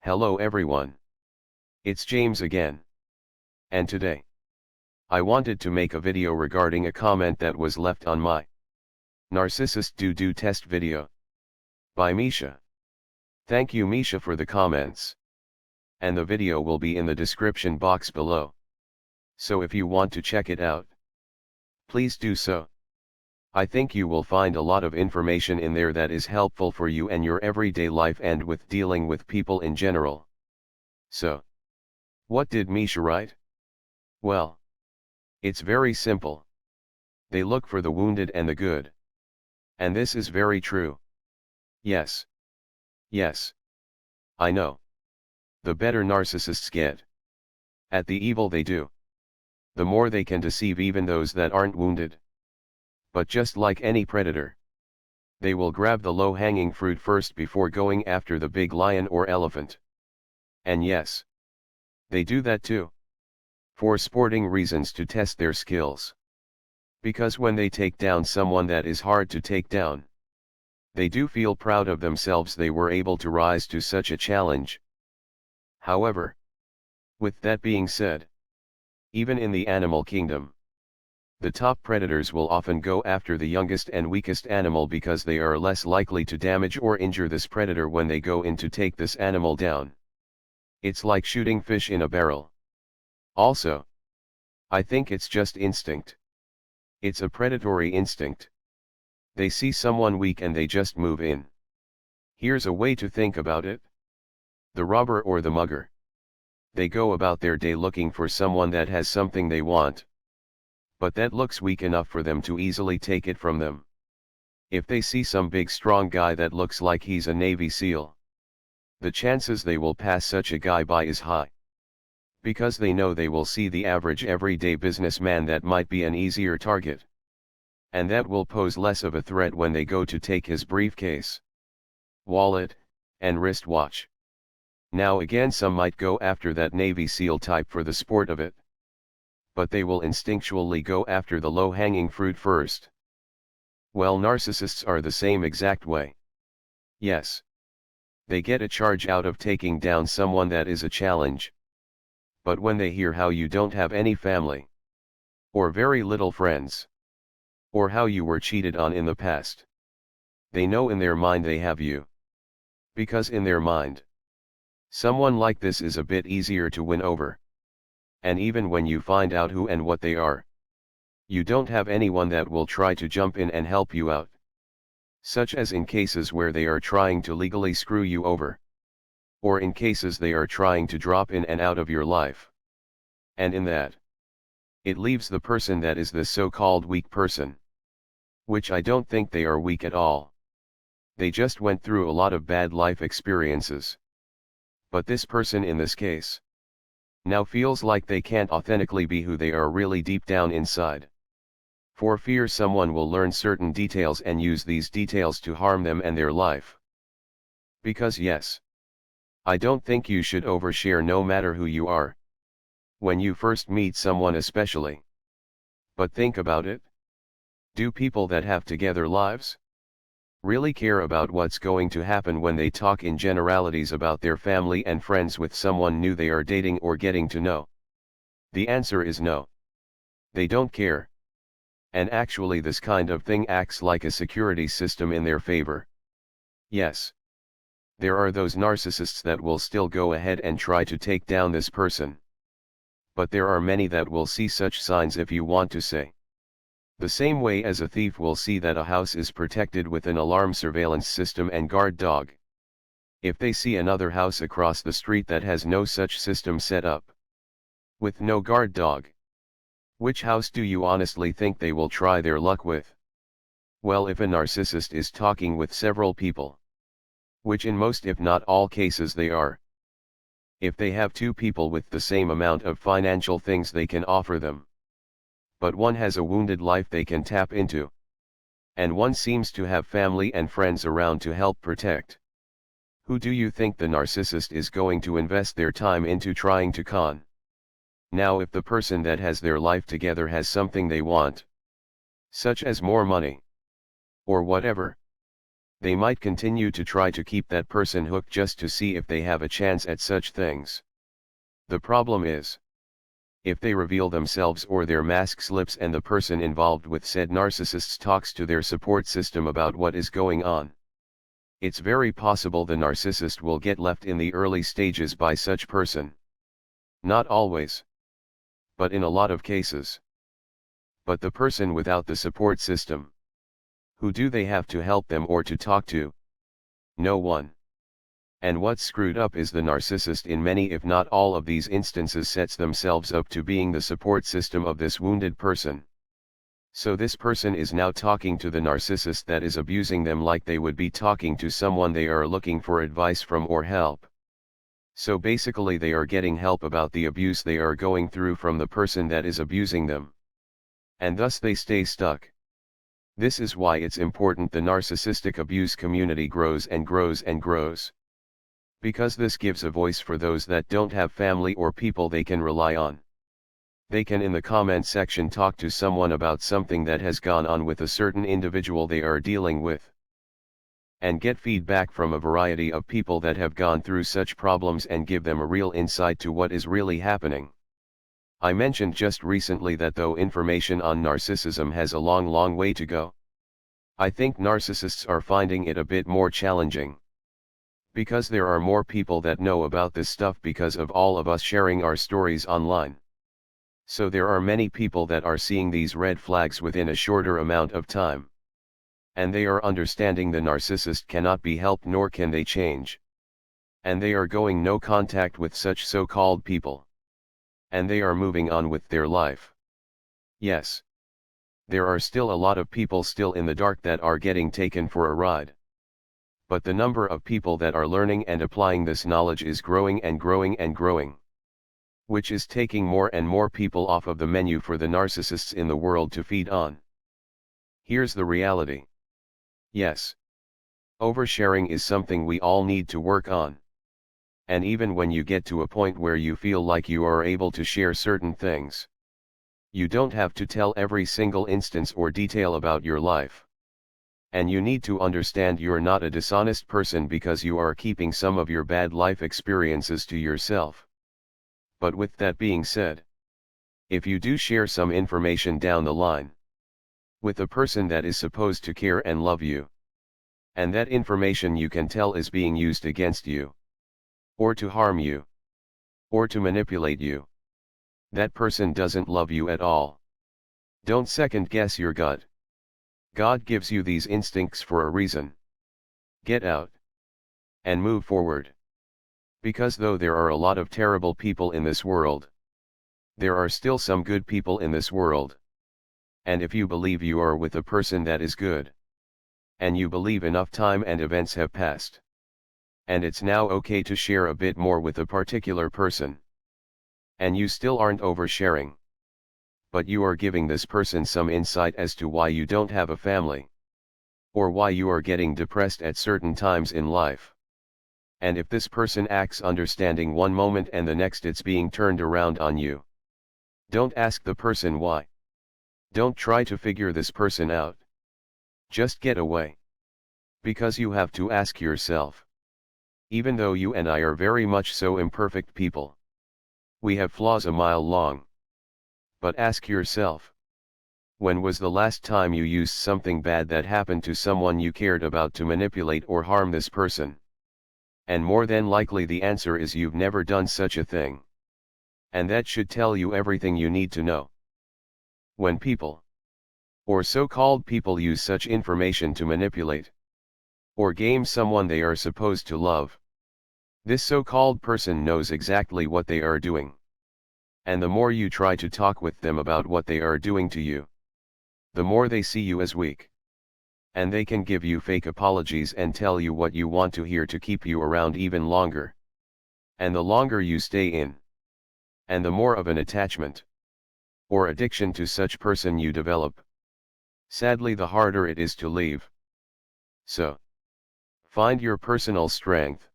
Hello everyone. It's James again. And today, I wanted to make a video regarding a comment that was left on my Narcissist do test video by Misha. Thank you Misha for the comments. And the video will be in the description box below. So if you want to check it out, please do so. I think you will find a lot of information in there that is helpful for you and your everyday life and with dealing with people in general. So, what did Misha write? Well, it's very simple. They look for the wounded and the good. And this is very true. Yes. Yes. I know. The better narcissists get at the evil they do, the more they can deceive even those that aren't wounded. But just like any predator, they will grab the low-hanging fruit first before going after the big lion or elephant. And yes, they do that too, for sporting reasons, to test their skills. Because when they take down someone that is hard to take down, they do feel proud of themselves they were able to rise to such a challenge. However, with that being said, even in the animal kingdom, the top predators will often go after the youngest and weakest animal because they are less likely to damage or injure this predator when they go in to take this animal down. It's like shooting fish in a barrel. Also, I think it's just instinct. It's a predatory instinct. They see someone weak and they just move in. Here's a way to think about it. The robber or the mugger. They go about their day looking for someone that has something they want, but that looks weak enough for them to easily take it from them. If they see some big strong guy that looks like he's a Navy SEAL, the chances they will pass such a guy by is high. Because they know they will see the average everyday businessman that might be an easier target. And that will pose less of a threat when they go to take his briefcase, wallet, and wristwatch. Now again, some might go after that Navy SEAL type for the sport of it, but they will instinctually go after the low-hanging fruit first. Well, narcissists are the same exact way. Yes. They get a charge out of taking down someone that is a challenge. But when they hear how you don't have any family, or very little friends, or how you were cheated on in the past, they know in their mind they have you. Because in their mind, someone like this is a bit easier to win over. And even when you find out who and what they are, you don't have anyone that will try to jump in and help you out. Such as in cases where they are trying to legally screw you over. Or in cases they are trying to drop in and out of your life. And in that, it leaves the person that is the so-called weak person. Which I don't think they are weak at all. They just went through a lot of bad life experiences. But this person in this case now feels like they can't authentically be who they are really deep down inside. For fear someone will learn certain details and use these details to harm them and their life. Because yes, I don't think you should overshare no matter who you are. When you first meet someone especially. But think about it. Do people that have together lives really care about what's going to happen when they talk in generalities about their family and friends with someone new they are dating or getting to know? The answer is no. They don't care. And actually this kind of thing acts like a security system in their favor. Yes. There are those narcissists that will still go ahead and try to take down this person. But there are many that will see such signs, if you want to say. The same way as a thief will see that a house is protected with an alarm surveillance system and guard dog. If they see another house across the street that has no such system set up, with no guard dog, which house do you honestly think they will try their luck with? Well, if a narcissist is talking with several people, which in most if not all cases they are, if they have two people with the same amount of financial things they can offer them, but one has a wounded life they can tap into, and one seems to have family and friends around to help protect, who do you think the narcissist is going to invest their time into trying to con? Now if the person that has their life together has something they want, such as more money, or whatever, They might continue to try to keep that person hooked just to see if they have a chance at such things. The problem is, if they reveal themselves or their mask slips and the person involved with said narcissists talks to their support system about what is going on, it's very possible the narcissist will get left in the early stages by such person. Not always, but in a lot of cases. But the person without the support system, who do they have to help them or to talk to? No one. And what's screwed up is the narcissist in many if not all of these instances sets themselves up to being the support system of this wounded person. So this person is now talking to the narcissist that is abusing them like they would be talking to someone they are looking for advice from or help. So basically they are getting help about the abuse they are going through from the person that is abusing them. And thus they stay stuck. This is why it's important the narcissistic abuse community grows and grows and grows. Because this gives a voice for those that don't have family or people they can rely on. They can in the comment section talk to someone about something that has gone on with a certain individual they are dealing with. And get feedback from a variety of people that have gone through such problems and give them a real insight to what is really happening. I mentioned just recently that though information on narcissism has a long way to go, I think narcissists are finding it a bit more challenging. Because there are more people that know about this stuff because of all of us sharing our stories online. So there are many people that are seeing these red flags within a shorter amount of time. And they are understanding the narcissist cannot be helped nor can they change. And they are going no contact with such so-called people. And they are moving on with their life. Yes. There are still a lot of people still in the dark that are getting taken for a ride. But the number of people that are learning and applying this knowledge is growing and growing and growing. Which is taking more and more people off of the menu for the narcissists in the world to feed on. Here's the reality. Yes. Oversharing is something we all need to work on. And even when you get to a point where you feel like you are able to share certain things, you don't have to tell every single instance or detail about your life. And you need to understand you're not a dishonest person because you are keeping some of your bad life experiences to yourself. But with that being said, if you do share some information down the line with a person that is supposed to care and love you, and that information you can tell is being used against you, or to harm you, or to manipulate you, that person doesn't love you at all. Don't second guess your gut. God gives you these instincts for a reason. Get out and move forward. Because though there are a lot of terrible people in this world, there are still some good people in this world. And if you believe you are with a person that is good, and you believe enough time and events have passed, and it's now okay to share a bit more with a particular person, and you still aren't oversharing, but you are giving this person some insight as to why you don't have a family, or why you are getting depressed at certain times in life. And if this person acts understanding one moment and the next it's being turned around on you, don't ask the person why. Don't try to figure this person out. Just get away. Because you have to ask yourself. Even though you and I are very much so imperfect people, we have flaws a mile long. But ask yourself, when was the last time you used something bad that happened to someone you cared about to manipulate or harm this person? And more than likely the answer is you've never done such a thing. And that should tell you everything you need to know. When people, or so-called people, use such information to manipulate or game someone they are supposed to love, this so-called person knows exactly what they are doing. And the more you try to talk with them about what they are doing to you, the more they see you as weak. And they can give you fake apologies and tell you what you want to hear to keep you around even longer. And the longer you stay in, and the more of an attachment or addiction to such person you develop, sadly the harder it is to leave. So, find your personal strength.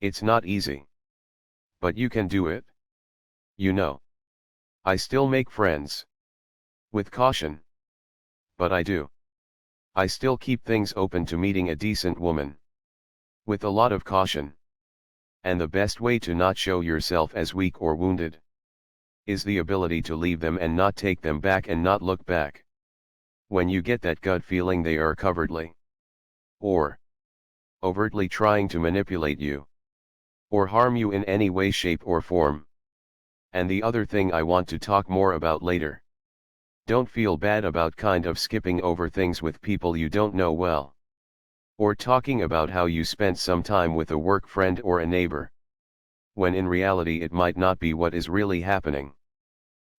It's not easy, but you can do it. You know, I still make friends. With caution. But I do. I still keep things open to meeting a decent woman. With a lot of caution. And the best way to not show yourself as weak or wounded is the ability to leave them and not take them back and not look back. When you get that gut feeling they are covertly or overtly trying to manipulate you or harm you in any way, shape or form. And the other thing I want to talk more about later. Don't feel bad about kind of skipping over things with people you don't know well. Or talking about how you spent some time with a work friend or a neighbor, when in reality it might not be what is really happening.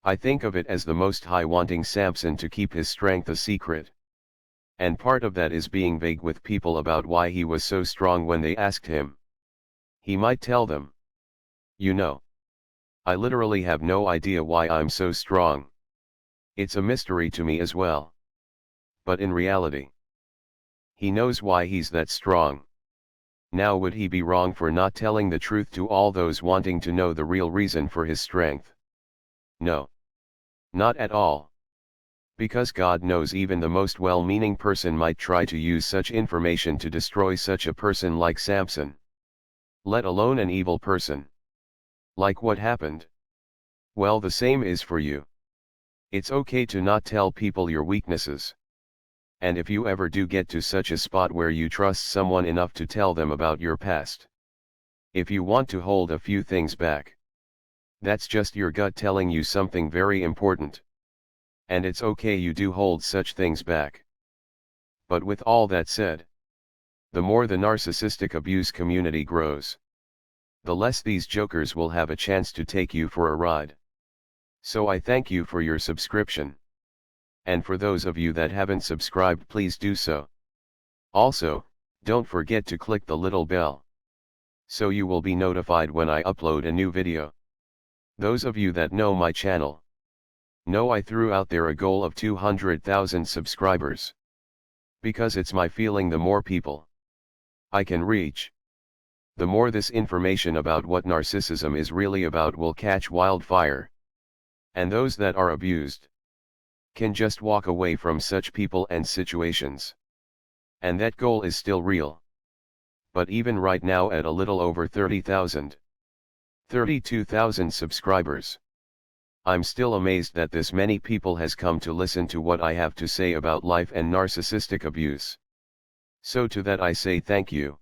I think of it as the Most High wanting Samson to keep his strength a secret. And part of that is being vague with people about why he was so strong when they asked him. He might tell them, you know, I literally have no idea why I'm so strong. It's a mystery to me as well. But in reality, he knows why he's that strong. Now would he be wrong for not telling the truth to all those wanting to know the real reason for his strength? No. Not at all. Because God knows even the most well-meaning person might try to use such information to destroy such a person like Samson. Let alone an evil person. Like what happened? Well, the same is for you. It's okay to not tell people your weaknesses. And if you ever do get to such a spot where you trust someone enough to tell them about your past, if you want to hold a few things back, that's just your gut telling you something very important. And it's okay you do hold such things back. But with all that said, the more the narcissistic abuse community grows, the less these jokers will have a chance to take you for a ride. So I thank you for your subscription. And for those of you that haven't subscribed, please do so. Also, don't forget to click the little bell, so you will be notified when I upload a new video. Those of you that know my channel know I threw out there a goal of 200,000 subscribers. Because it's my feeling the more people I can reach, the more this information about what narcissism is really about will catch wildfire. And those that are abused can just walk away from such people and situations. And that goal is still real. But even right now at a little over 32,000 subscribers, I'm still amazed that this many people has come to listen to what I have to say about life and narcissistic abuse. So to that I say thank you.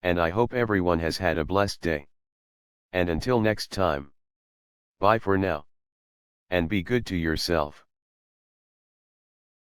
And I hope everyone has had a blessed day. And until next time, bye for now. And be good to yourself.